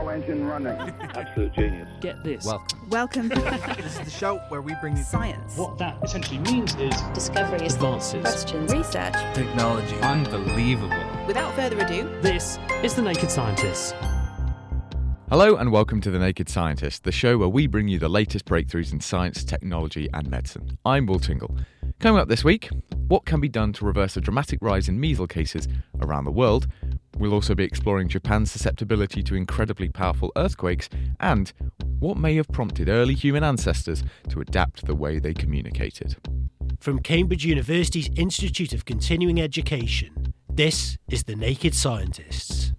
turbo engine running. Absolute genius. Get this. Welcome. This is the show where we bring you Science. What that essentially means is discoveries, Advances. Questions. Research. technology. Unbelievable. Without further ado, This is The Naked Scientists. Hello and welcome to The Naked Scientist, the show where we bring you the latest breakthroughs in science, technology and medicine. I'm Will Tingle. Coming up this week, what can be done to reverse a dramatic rise in measles cases around the world? We'll also be exploring Japan's susceptibility to incredibly powerful earthquakes and what may have prompted early human ancestors to adapt the way they communicated. From Cambridge University's Institute of Continuing Education, this is The Naked Scientists.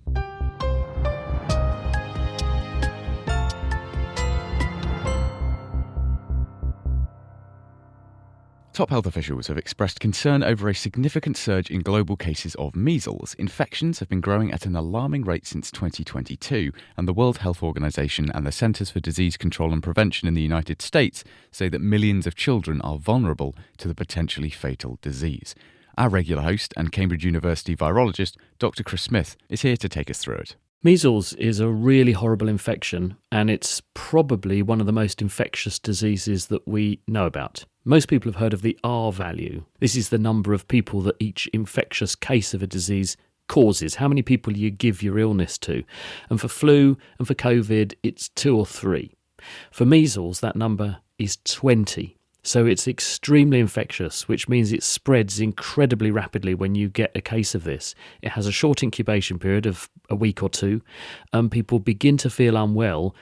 Top health officials have expressed concern over a significant surge in global cases of measles. Infections have been growing at an alarming rate since 2022, and the World Health Organization and the Centers for Disease Control and Prevention in the United States say that millions of children are vulnerable to the potentially fatal disease. Our regular host and Cambridge University virologist, Dr. Chris Smith, is here to take us through it. Measles is a really horrible infection, and it's probably one of the most infectious diseases that we know about. Most people have heard of the R value. This is the number of people that each infectious case of a disease causes, how many people you give your illness to. And for flu and for COVID, it's 2 or 3. For measles, that number is 20. So it's extremely infectious, which means it spreads incredibly rapidly when you get a case of this. It has a short incubation period of a week or 2, and people begin to feel unwell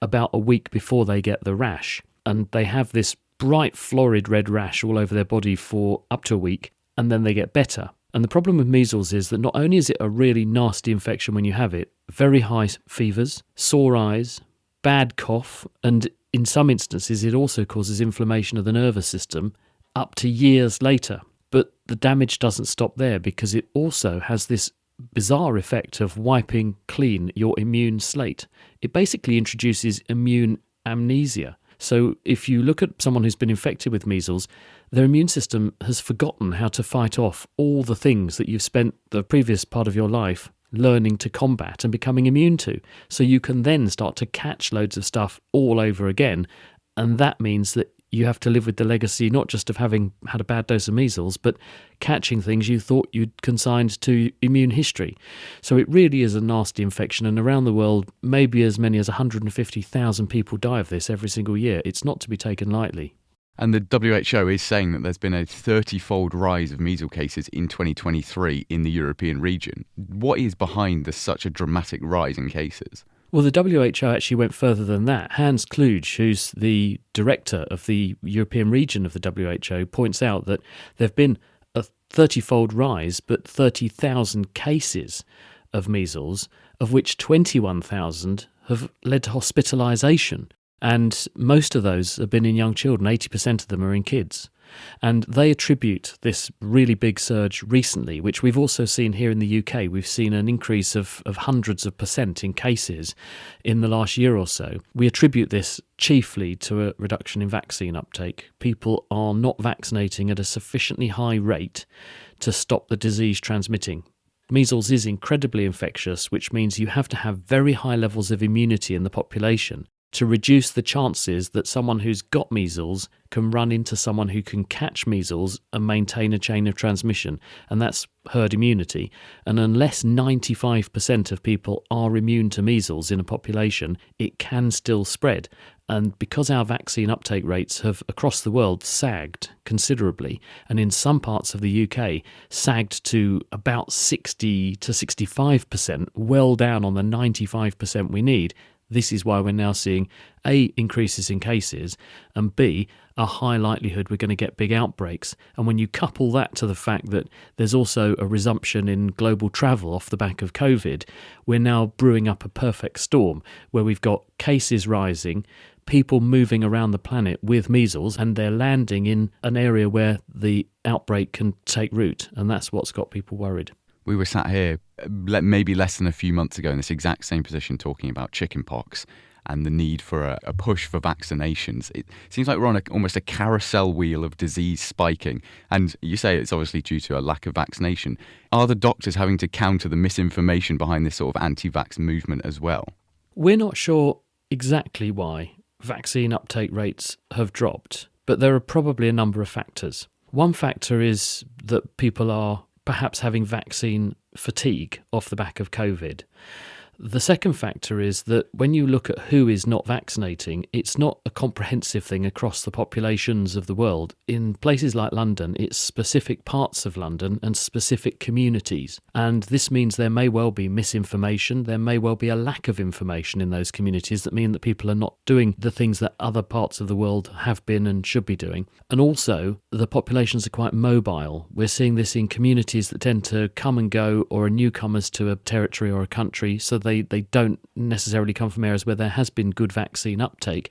about a week before they get the rash. And they have this bright, florid red rash all over their body for up to a week, and then they get better. And the problem with measles is that not only is it a really nasty infection when you have it, very high fevers, sore eyes, bad cough, and in some instances, it also causes inflammation of the nervous system up to years later. But the damage doesn't stop there because it also has this bizarre effect of wiping clean your immune slate. It basically introduces immune amnesia. So if you look at someone who's been infected with measles, their immune system has forgotten how to fight off all the things that you've spent the previous part of your life learning to combat and becoming immune to. So you can then start to catch loads of stuff all over again. And that means that you have to live with the legacy not just of having had a bad dose of measles, but catching things you thought you'd consigned to immune history. So it really is a nasty infection. And around the world, maybe as many as 150,000 people die of this every single year. It's not to be taken lightly. And the WHO is saying that there's been a 30-fold rise of measles cases in 2023 in the European region. What is behind such a dramatic rise in cases? Well, the WHO actually went further than that. Hans Kluge, who's the director of the European region of the WHO, points out that there have been a 30-fold rise, but 30,000 cases of measles, of which 21,000 have led to hospitalisation. And most of those have been in young children. 80% of them are in kids. And they attribute this really big surge recently, which we've also seen here in the UK. We've seen an increase of hundreds of percent in cases in the last year or so. We attribute this chiefly to a reduction in vaccine uptake. People are not vaccinating at a sufficiently high rate to stop the disease transmitting. Measles is incredibly infectious, which means you have to have very high levels of immunity in the population to reduce the chances that someone who's got measles can run into someone who can catch measles and maintain a chain of transmission, and that's herd immunity. And unless 95% of people are immune to measles in a population, it can still spread. And because our vaccine uptake rates have, across the world, sagged considerably, and in some parts of the UK, sagged to about 60 to 65%, well down on the 95% we need, this is why we're now seeing A, increases in cases, and B, a high likelihood we're going to get big outbreaks. And when you couple that to the fact that there's also a resumption in global travel off the back of COVID, we're now brewing up a perfect storm where we've got cases rising, people moving around the planet with measles, and they're landing in an area where the outbreak can take root. And that's what's got people worried. We were sat here maybe less than a few months ago in this exact same position talking about chickenpox and the need for a push for vaccinations. It seems like we're on almost a carousel wheel of disease spiking. And you say it's obviously due to a lack of vaccination. Are the doctors having to counter the misinformation behind this sort of anti-vax movement as well? We're not sure exactly why vaccine uptake rates have dropped, but there are probably a number of factors. One factor is that people are perhaps having vaccine fatigue off the back of COVID. The second factor is that when you look at who is not vaccinating, it's not a comprehensive thing across the populations of the world. In places like London, it's specific parts of London and specific communities. And this means there may well be misinformation, there may well be a lack of information in those communities that mean that people are not doing the things that other parts of the world have been and should be doing. And also, the populations are quite mobile. We're seeing this in communities that tend to come and go or are newcomers to a territory or a country, so they don't necessarily come from areas where there has been good vaccine uptake.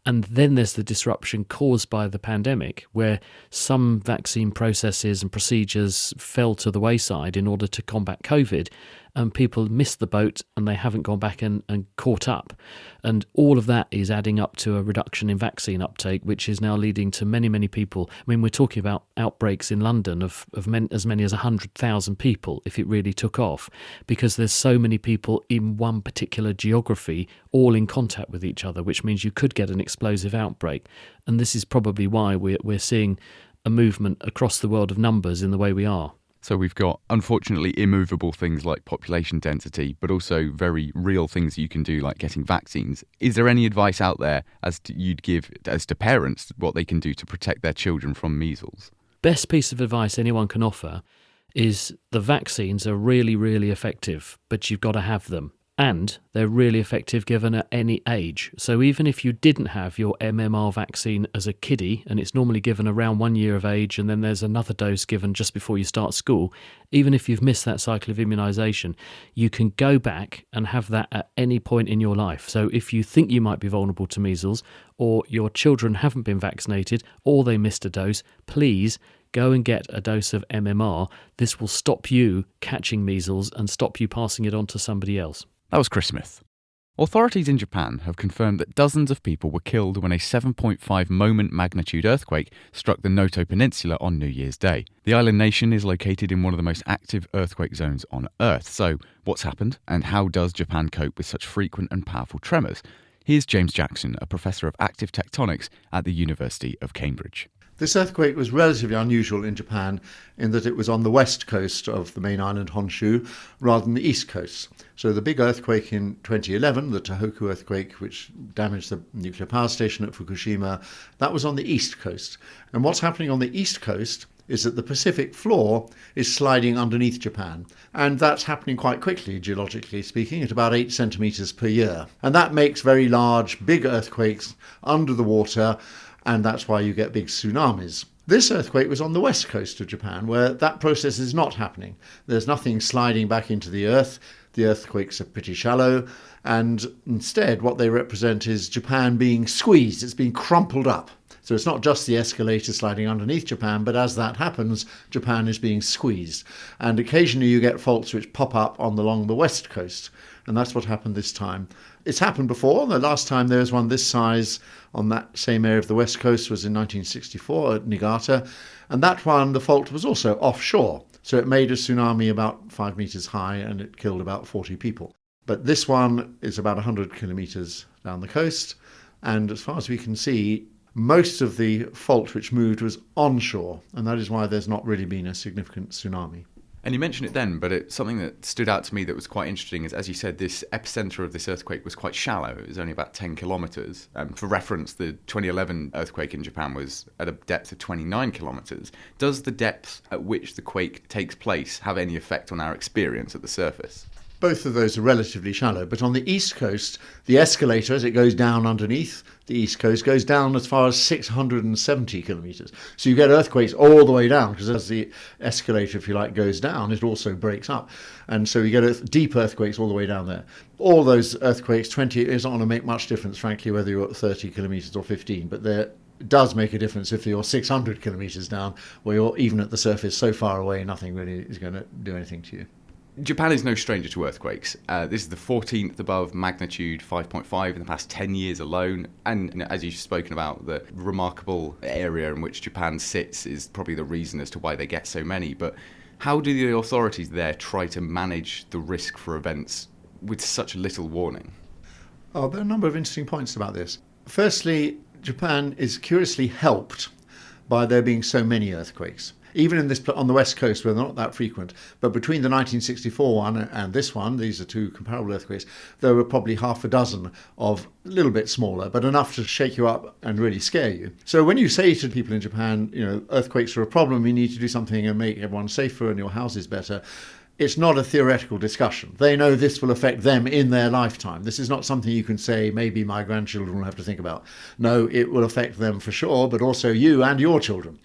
And then there's the disruption caused by the pandemic, where some vaccine processes and procedures fell to the wayside in order to combat COVID, and people missed the boat and they haven't gone back and caught up. And all of that is adding up to a reduction in vaccine uptake, which is now leading to many, many people. I mean, we're talking about outbreaks in London of as many as 100,000 people if it really took off, because there's so many people in one particular geography all in contact with each other, which means you could get an explosive outbreak. And this is probably why we're seeing a movement across the world of numbers in the way we are. So we've got, unfortunately, immovable things like population density, but also very real things you can do, like getting vaccines. Is there any advice out there you'd give as to parents what they can do to protect their children from measles? Best piece of advice anyone can offer is the vaccines are really, really effective, but you've got to have them. And they're really effective given at any age. So even if you didn't have your MMR vaccine as a kiddie, and it's normally given around 1 year of age, and then there's another dose given just before you start school, even if you've missed that cycle of immunisation, you can go back and have that at any point in your life. So if you think you might be vulnerable to measles, or your children haven't been vaccinated, or they missed a dose, please go and get a dose of MMR. This will stop you catching measles and stop you passing it on to somebody else. That was Chris Smith. Authorities in Japan have confirmed that dozens of people were killed when a 7.5 moment magnitude earthquake struck the Noto Peninsula on New Year's Day. The island nation is located in one of the most active earthquake zones on Earth. So, what's happened, and how does Japan cope with such frequent and powerful tremors? Here's James Jackson, a professor of active tectonics at the University of Cambridge. This earthquake was relatively unusual in Japan in that it was on the west coast of the main island Honshu rather than the east coast. So the big earthquake in 2011, the Tohoku earthquake, which damaged the nuclear power station at Fukushima, that was on the east coast. And what's happening on the east coast is that the Pacific floor is sliding underneath Japan. And that's happening quite quickly, geologically speaking, at about 8 centimetres per year. And that makes very large, big earthquakes under the water, and that's why you get big tsunamis. This earthquake was on the west coast of Japan, where that process is not happening. There's nothing sliding back into the earth. The earthquakes are pretty shallow, and instead what they represent is Japan being squeezed. It's being crumpled up. So it's not just the escalator sliding underneath Japan, but as that happens, Japan is being squeezed. And occasionally you get faults which pop up along the west coast, and that's what happened this time. It's happened before. The last time there was one this size on that same area of the west coast was in 1964 at Niigata, and that one, the fault was also offshore. So it made a tsunami about 5 meters high and it killed about 40 people. But this one is about 100 kilometers down the coast, and as far as we can see, most of the fault which moved was onshore, and that is why there's not really been a significant tsunami. And you mentioned it then, but it's something that stood out to me that was quite interesting is, as you said, this epicenter of this earthquake was quite shallow. It was only about 10 kilometres. For reference, the 2011 earthquake in Japan was at a depth of 29 kilometres. Does the depth at which the quake takes place have any effect on our experience at the surface? Both of those are relatively shallow, but on the east coast, the escalator, as it goes down underneath the east coast, goes down as far as 670 kilometres. So you get earthquakes all the way down, because as the escalator, if you like, goes down, it also breaks up. And so you get deep earthquakes all the way down there. All those earthquakes, 20, it's not going to make much difference, frankly, whether you're at 30 kilometres or 15, but it does make a difference if you're 600 kilometres down, where you're even at the surface so far away, nothing really is going to do anything to you. Japan is no stranger to earthquakes. This is the 14th above magnitude 5.5 in the past 10 years alone. And as you've spoken about, the remarkable area in which Japan sits is probably the reason as to why they get so many. But how do the authorities there try to manage the risk for events with such little warning? Oh, there are a number of interesting points about this. Firstly, Japan is curiously helped by there being so many earthquakes. Even in this on the west coast, where they're not that frequent, but between the 1964 one and this one, these are two comparable earthquakes, there were probably half a dozen of a little bit smaller, but enough to shake you up and really scare you. So when you say to people in Japan, earthquakes are a problem, you need to do something and make everyone safer and your houses better, it's not a theoretical discussion. They know this will affect them in their lifetime. This is not something you can say, maybe my grandchildren will have to think about. No, it will affect them for sure, but also you and your children.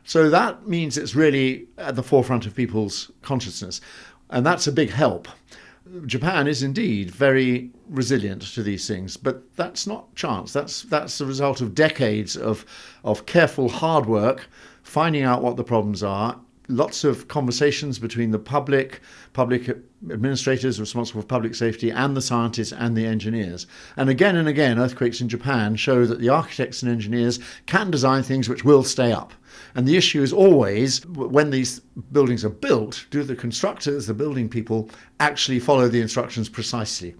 So that means it's really at the forefront of people's consciousness. And that's a big help. Japan is indeed very resilient to these things, but that's not chance. That's the result of decades of careful hard work, finding out what the problems are, lots of conversations between the public administrators responsible for public safety and the scientists and the engineers. And again, earthquakes in Japan show that the architects and engineers can design things which will stay up. And the issue is always, when these buildings are built, do the constructors, the building people, actually follow the instructions precisely?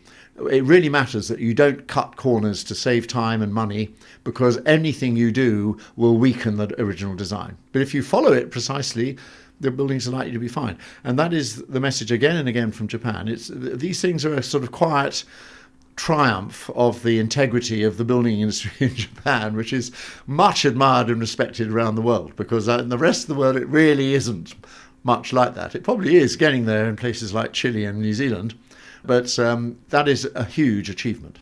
It really matters that you don't cut corners to save time and money, because anything you do will weaken the original design. But if you follow it precisely, the buildings are likely to be fine. And that is the message again and again from Japan. These things are a sort of quiet triumph of the integrity of the building industry in Japan, which is much admired and respected around the world, because in the rest of the world it really isn't much like that. It probably is getting there in places like Chile and New Zealand, but that is a huge achievement.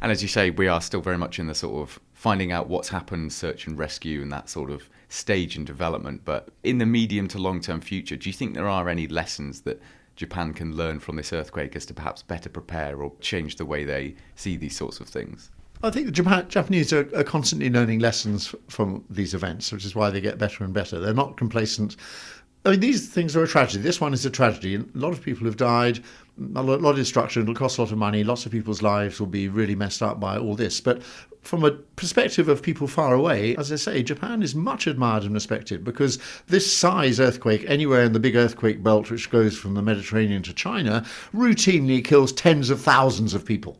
And as you say, we are still very much in the sort of finding out what's happened, search and rescue, and that sort of stage in development. But in the medium to long-term future, do you think there are any lessons that Japan can learn from this earthquake as to perhaps better prepare or change the way they see these sorts of things? I think the Japanese are constantly learning lessons from these events, which is why they get better and better. They're not complacent. I mean, these things are a tragedy. This one is a tragedy. A lot of people have died, a lot of destruction, it'll cost a lot of money, lots of people's lives will be really messed up by all this. But from a perspective of people far away, as I say, Japan is much admired and respected, because this size earthquake anywhere in the big earthquake belt, which goes from the Mediterranean to China, routinely kills tens of thousands of people.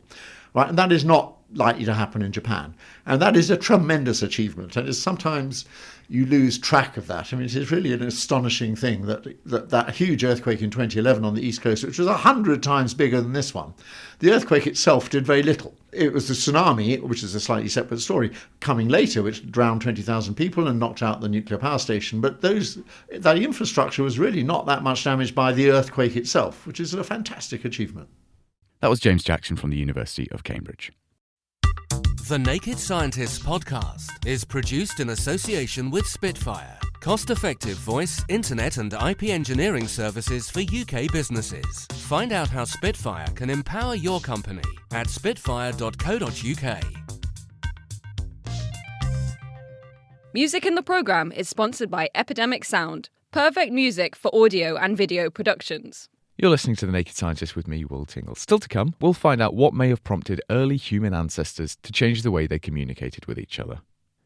Right? And that is not likely to happen in Japan. And that is a tremendous achievement. And it's sometimes you lose track of that. I mean, it is really an astonishing thing that huge earthquake in 2011 on the East Coast, which was 100 times bigger than this one, the earthquake itself did very little. It was the tsunami, which is a slightly separate story, coming later, which drowned 20,000 people and knocked out the nuclear power station. But that infrastructure was really not that much damaged by the earthquake itself, which is a fantastic achievement. That was James Jackson from the University of Cambridge. The Naked Scientists podcast is produced in association with Spitfire, cost-effective voice, internet and IP engineering services for UK businesses. Find out how Spitfire can empower your company at spitfire.co.uk. Music in the programme is sponsored by Epidemic Sound, perfect music for audio and video productions. You're listening to The Naked Scientist with me, Will Tingle. Still to come, we'll find out what may have prompted early human ancestors to change the way they communicated with each other.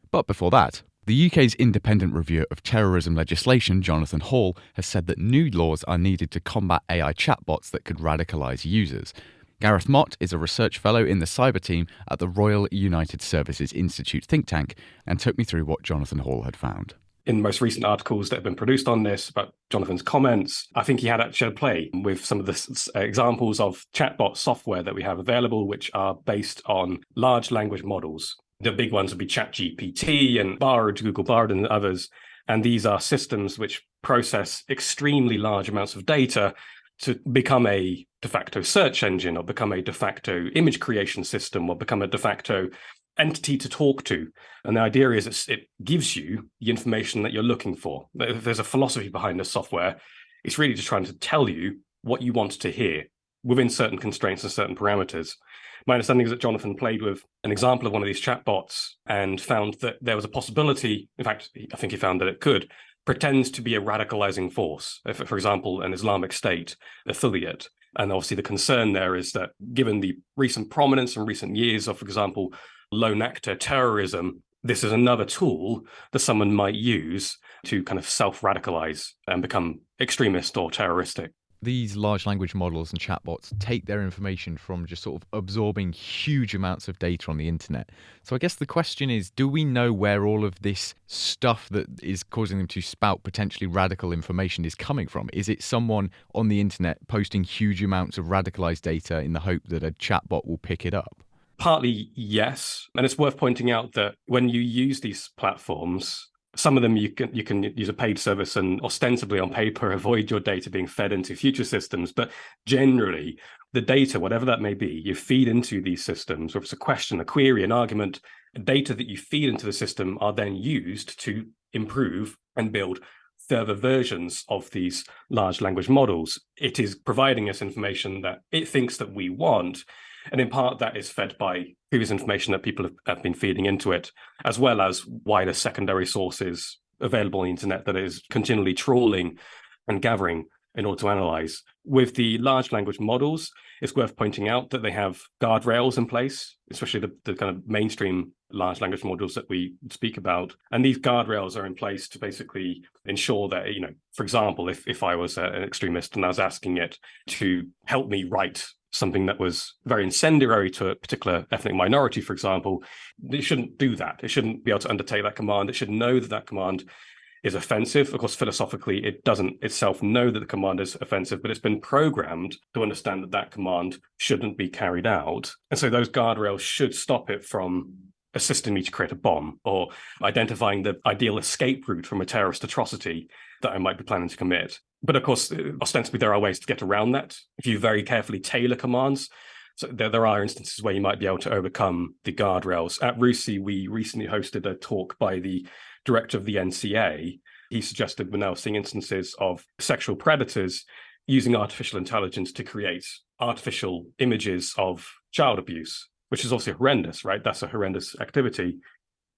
But before that, the UK's independent reviewer of terrorism legislation, Jonathan Hall, has said that new laws are needed to combat AI chatbots that could radicalise users. Gareth Mott is a research fellow in the cyber team at the Royal United Services Institute think tank and took me through what Jonathan Hall had found. In the most recent articles that have been produced on this, about Jonathan's comments, I think he had actually play with some of the examples of chatbot software that we have available, which are based on large language models. The big ones would be ChatGPT and Bard, Google Bard and others. And these are systems which process extremely large amounts of data to become a de facto search engine, or become a de facto image creation system, or become a de facto entity to talk to. And the idea is it gives you the information that you're looking for. If there's a philosophy behind the software, it's really just trying to tell you what you want to hear within certain constraints and certain parameters. My understanding is that Jonathan played with an example of one of these chatbots and found that there was a possibility, in fact, I think he found that it could pretend to be a radicalizing force, for example, an Islamic State affiliate. And obviously the concern there is that given the recent prominence in recent years of, for example, lone actor terrorism, this is another tool that someone might use to kind of self-radicalize and become extremist or terroristic. these large language models and chatbots take their information from just sort of absorbing huge amounts of data on the internet. So I guess the question is, do we know where all of this stuff that is causing them to spout potentially radical information is coming from? Is it someone on the internet posting huge amounts of radicalized data in the hope that a chatbot will pick it up? Partly, yes. And it's worth pointing out that when you use these platforms, some of them you can use a paid service and ostensibly on paper avoid your data being fed into future systems. But generally, the data, whatever that may be, you feed into these systems, or if it's a question, a query, an argument, data that you feed into the system are then used to improve and build further versions of these large language models. It is providing us information that it thinks that we want. And in part, that is fed by previous information that people have been feeding into it, as well as wider secondary sources available on the internet that is continually trawling and gathering in order to analyze. With the large language models, it's worth pointing out that they have guardrails in place, especially the kind of mainstream large language models that we speak about. And these guardrails are in place to basically ensure that, for example, if I was an extremist and I was asking it to help me write something that was very incendiary to a particular ethnic minority, for example, it shouldn't do that. It shouldn't be able to undertake that command. It should know that that command is offensive. Of course, philosophically, it doesn't itself know that the command is offensive, but it's been programmed to understand that that command shouldn't be carried out. And so those guardrails should stop it from assisting me to create a bomb or identifying the ideal escape route from a terrorist atrocity that I might be planning to commit. But of course, ostensibly, there are ways to get around that if you very carefully tailor commands. So there are instances where you might be able to overcome the guardrails. At RUSI, we recently hosted a talk by the director of the NCA. He suggested we're now seeing instances of sexual predators using artificial intelligence to create artificial images of child abuse, which is also horrendous, right? That's a horrendous activity.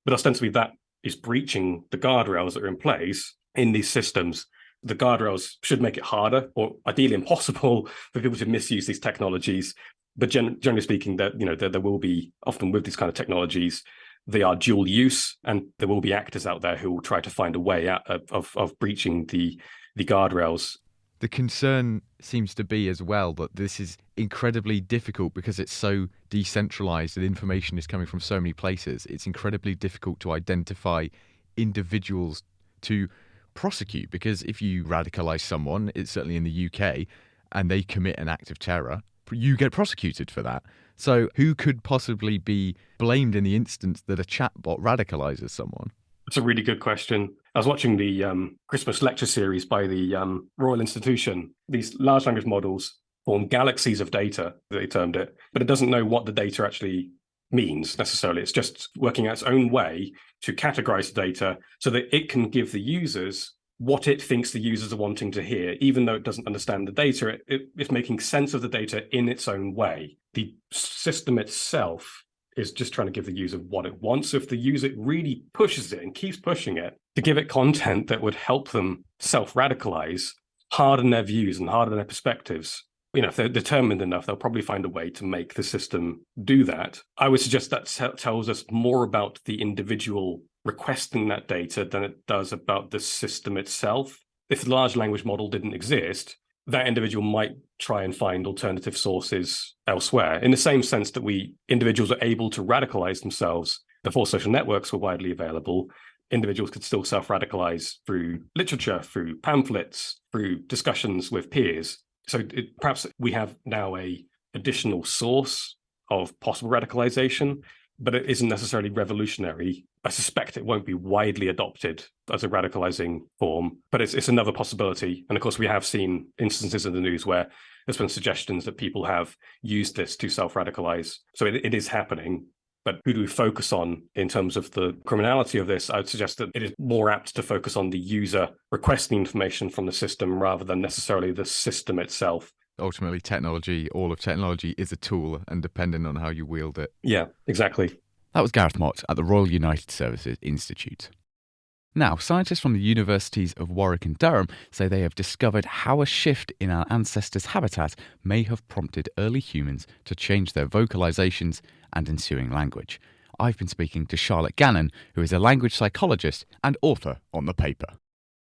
But ostensibly, that is breaching the guardrails that are in place in these systems. The guardrails should make it harder, or ideally impossible, for people to misuse these technologies. But generally speaking, that there will be, often with these kind of technologies, they are dual use, and there will be actors out there who will try to find a way out of breaching the guardrails. The concern seems to be as well that this is incredibly difficult because it's so decentralized and information is coming from so many places. It's incredibly difficult to identify individuals to prosecute, because if you radicalize someone, it's certainly in the UK, and they commit an act of terror, you get prosecuted for that. So who could possibly be blamed in the instance that a chatbot radicalizes someone? That's a really good question. I was watching the Christmas lecture series by the Royal Institution. These large language models form galaxies of data, they termed it, but it doesn't know what the data actually means necessarily. It's just working out its own way to categorize the data so that it can give the users what it thinks the users are wanting to hear, even though it doesn't understand the data. It's making sense of the data in its own way. The system itself is just trying to give the user what it wants. So if the user really pushes it and keeps pushing it to give it content that would help them self-radicalize, harden their views and harden their perspectives, if they're determined enough, they'll probably find a way to make the system do that. I would suggest that tells us more about the individual requesting that data than it does about the system itself. If the large language model didn't exist, that individual might try and find alternative sources elsewhere. In the same sense that individuals are able to radicalize themselves before social networks were widely available, individuals could still self-radicalize through literature, through pamphlets, through discussions with peers. So perhaps we have now a additional source of possible radicalization, but it isn't necessarily revolutionary. I suspect it won't be widely adopted as a radicalizing form, but it's another possibility. And of course, we have seen instances in the news where there's been suggestions that people have used this to self-radicalize. So it is happening. But who do we focus on in terms of the criminality of this? I would suggest that it is more apt to focus on the user requesting information from the system rather than necessarily the system itself. Ultimately, all of technology is a tool and dependent on how you wield it. Yeah, exactly. That was Gareth Mott at the Royal United Services Institute. Now, scientists from the universities of Warwick and Durham say they have discovered how a shift in our ancestors' habitat may have prompted early humans to change their vocalizations and ensuing language. I've been speaking to Charlotte Gannon, who is a language psychologist and author on the paper.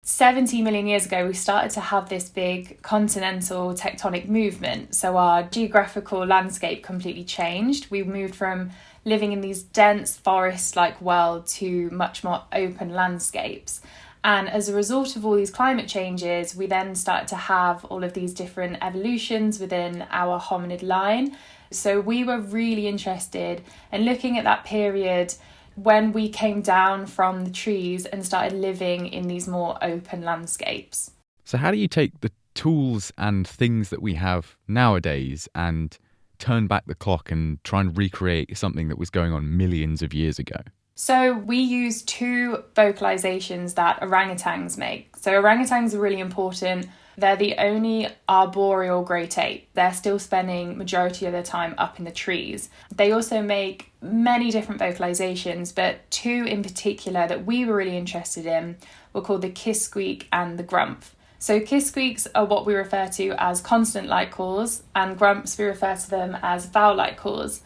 70 million years ago, we started to have this big continental tectonic movement. So our geographical landscape completely changed. We moved from living in these dense forest-like world to much more open landscapes. And as a result of all these climate changes, we then started to have all of these different evolutions within our hominid line. So we were really interested in looking at that period when we came down from the trees and started living in these more open landscapes. So how do you take the tools and things that we have nowadays and turn back the clock and try and recreate something that was going on millions of years ago? So we use two vocalizations that orangutans make. So orangutans are really important. They're the only arboreal great ape. They're still spending majority of their time up in the trees. They also make many different vocalizations, but two in particular that we were really interested in were called the kiss squeak and the grumph. So kiss squeaks are what we refer to as consonant-like calls, and grumps we refer to them as vowel-like calls.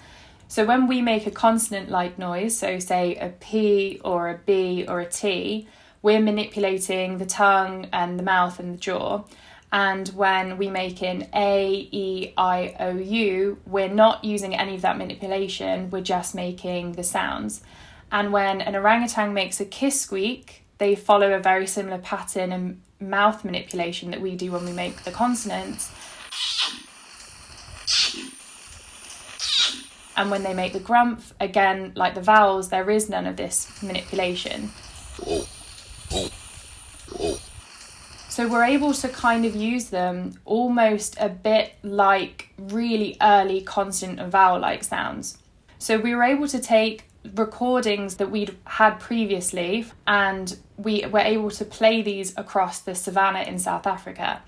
So when we make a consonant-like noise, so say a P or a B or a T, we're manipulating the tongue and the mouth and the jaw. And when we make an A, E, I, O, U, we're not using any of that manipulation, we're just making the sounds. And when an orangutan makes a kiss squeak, they follow a very similar pattern and mouth manipulation that we do when we make the consonants. And when they make the grumph, again, like the vowels, there is none of this manipulation. So we're able to kind of use them almost a bit like really early consonant and vowel-like sounds. So we were able to take recordings that we'd had previously and we were able to play these across the savannah in South Africa.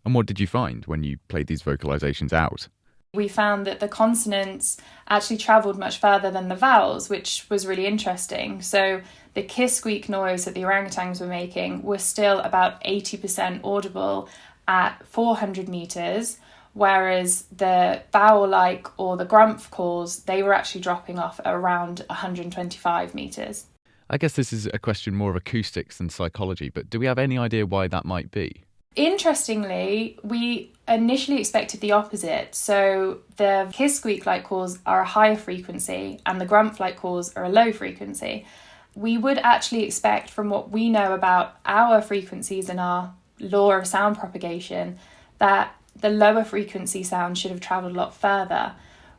And what did you find when you played these vocalizations out? We found that the consonants actually travelled much further than the vowels, which was really interesting. So the kiss squeak noise that the orangutans were making was still about 80% audible at 400 metres, whereas the vowel-like or the grumph calls, they were actually dropping off at around 125 metres. I guess this is a question more of acoustics than psychology, but do we have any idea why that might be? Interestingly, we initially expected the opposite. So the kiss squeak-like calls are a higher frequency and the grumph-like calls are a low frequency. We would actually expect, from what we know about our frequencies and our law of sound propagation, that the lower frequency sound should have travelled a lot further.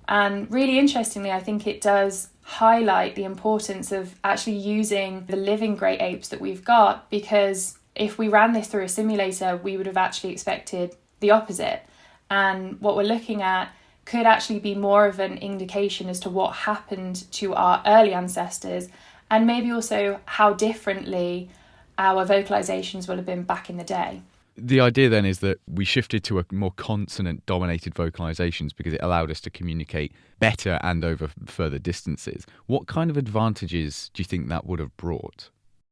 And really interestingly, I think it does highlight the importance of actually using the living great apes that we've got, because if we ran this through a simulator, we would have actually expected the opposite. And what we're looking at could actually be more of an indication as to what happened to our early ancestors, and maybe also how differently our vocalizations will have been back in the day. The idea then is that we shifted to a more consonant-dominated vocalizations because it allowed us to communicate better and over further distances. What kind of advantages do you think that would have brought?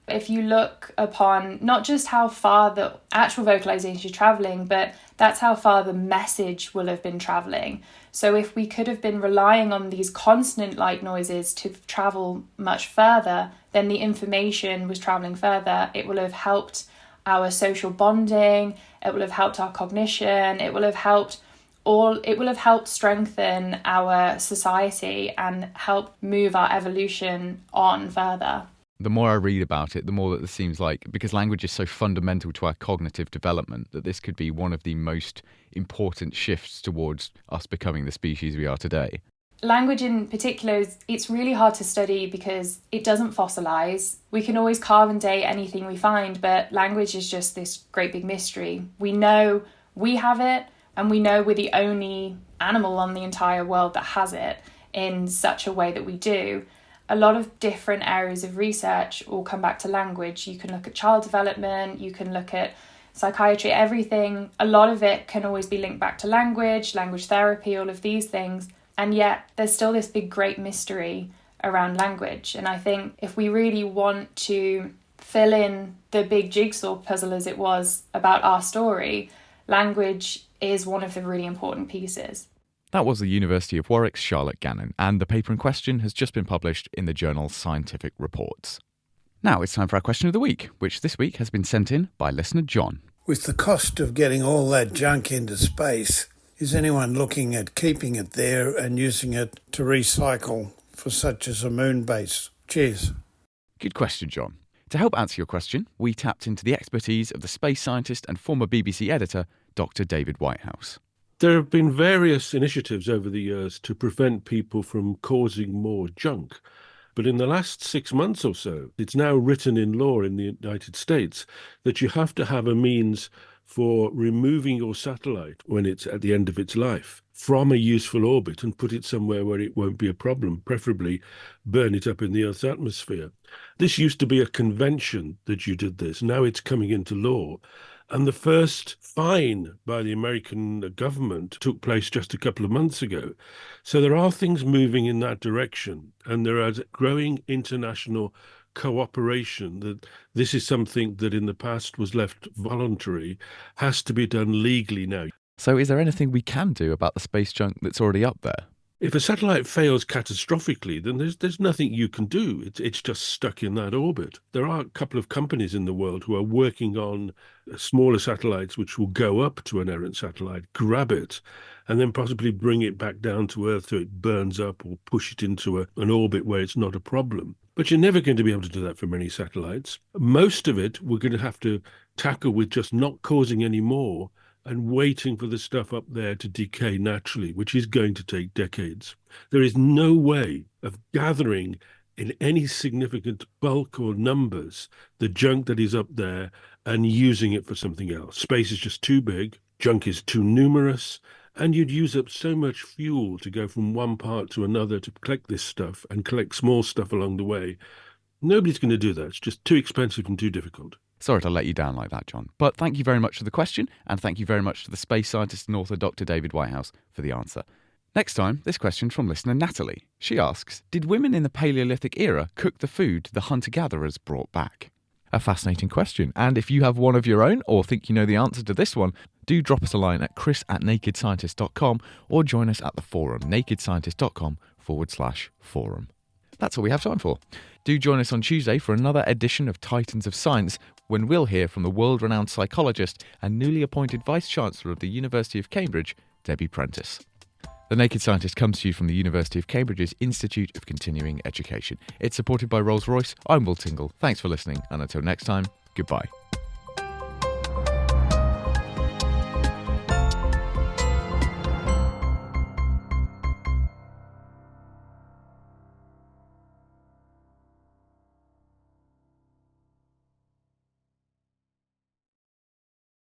If you look upon not just how far the actual vocalization is travelling, but that's how far the message will have been travelling. So if we could have been relying on these consonant-like noises to travel much further, then the information was travelling further. It will have helped our social bonding, it will have helped our cognition, it will have helped strengthen our society and help move our evolution on further. The more I read about it, the more that it seems like, because language is so fundamental to our cognitive development, that this could be one of the most important shifts towards us becoming the species we are today. Language in particular, it's really hard to study because it doesn't fossilise. We can always carve and date anything we find, but language is just this great big mystery. We know we have it, and we know we're the only animal on the entire world that has it in such a way that we do. A lot of different areas of research all come back to language. You can look at child development, you can look at psychiatry, everything. A lot of it can always be linked back to language therapy, all of these things. And yet there's still this big great mystery around language. And I think if we really want to fill in the big jigsaw puzzle as it was about our story, language is one of the really important pieces. That was the University of Warwick's Charlotte Gannon, and the paper in question has just been published in the journal Scientific Reports. Now it's time for our question of the week, which this week has been sent in by listener John. With the cost of getting all that junk into space, is anyone looking at keeping it there and using it to recycle for such as a moon base? Cheers. Good question, John. To help answer your question, we tapped into the expertise of the space scientist and former BBC editor, Dr. David Whitehouse. There have been various initiatives over the years to prevent people from causing more junk. But in the last 6 months or so, it's now written in law in the United States that you have to have a means for removing your satellite when it's at the end of its life from a useful orbit and put it somewhere where it won't be a problem, preferably burn it up in the Earth's atmosphere. This used to be a convention that you did this. Now it's coming into law. And the first fine by the American government took place just a couple of months ago. So there are things moving in that direction, and there is growing international cooperation that this is something that in the past was left voluntary, has to be done legally now. So is there anything we can do about the space junk that's already up there? If a satellite fails catastrophically, then there's nothing you can do. It's just stuck in that orbit. There are a couple of companies in the world who are working on smaller satellites which will go up to an errant satellite, grab it, and then possibly bring it back down to Earth so it burns up or push it into an orbit where it's not a problem. But you're never going to be able to do that for many satellites. Most of it we're going to have to tackle with just not causing any more and waiting for the stuff up there to decay naturally, which is going to take decades. There is no way of gathering in any significant bulk or numbers the junk that is up there and using it for something else. Space is just too big, junk is too numerous, and you'd use up so much fuel to go from one part to another to collect this stuff and collect small stuff along the way. Nobody's going to do that. It's just too expensive and too difficult. Sorry to let you down like that, John. But thank you very much for the question, and thank you very much to the space scientist and author Dr. David Whitehouse for the answer. Next time, this question from listener Natalie. She asks, did women in the Paleolithic era cook the food the hunter-gatherers brought back? A fascinating question, and if you have one of your own or think you know the answer to this one, do drop us a line at chris@nakedscientist.com or join us at the forum, nakedscientist.com/forum. That's all we have time for. Do join us on Tuesday for another edition of Titans of Science, when we'll hear from the world-renowned psychologist and newly appointed Vice-Chancellor of the University of Cambridge, Debbie Prentice. The Naked Scientist comes to you from the University of Cambridge's Institute of Continuing Education. It's supported by Rolls-Royce. I'm Will Tingle. Thanks for listening, and until next time, goodbye.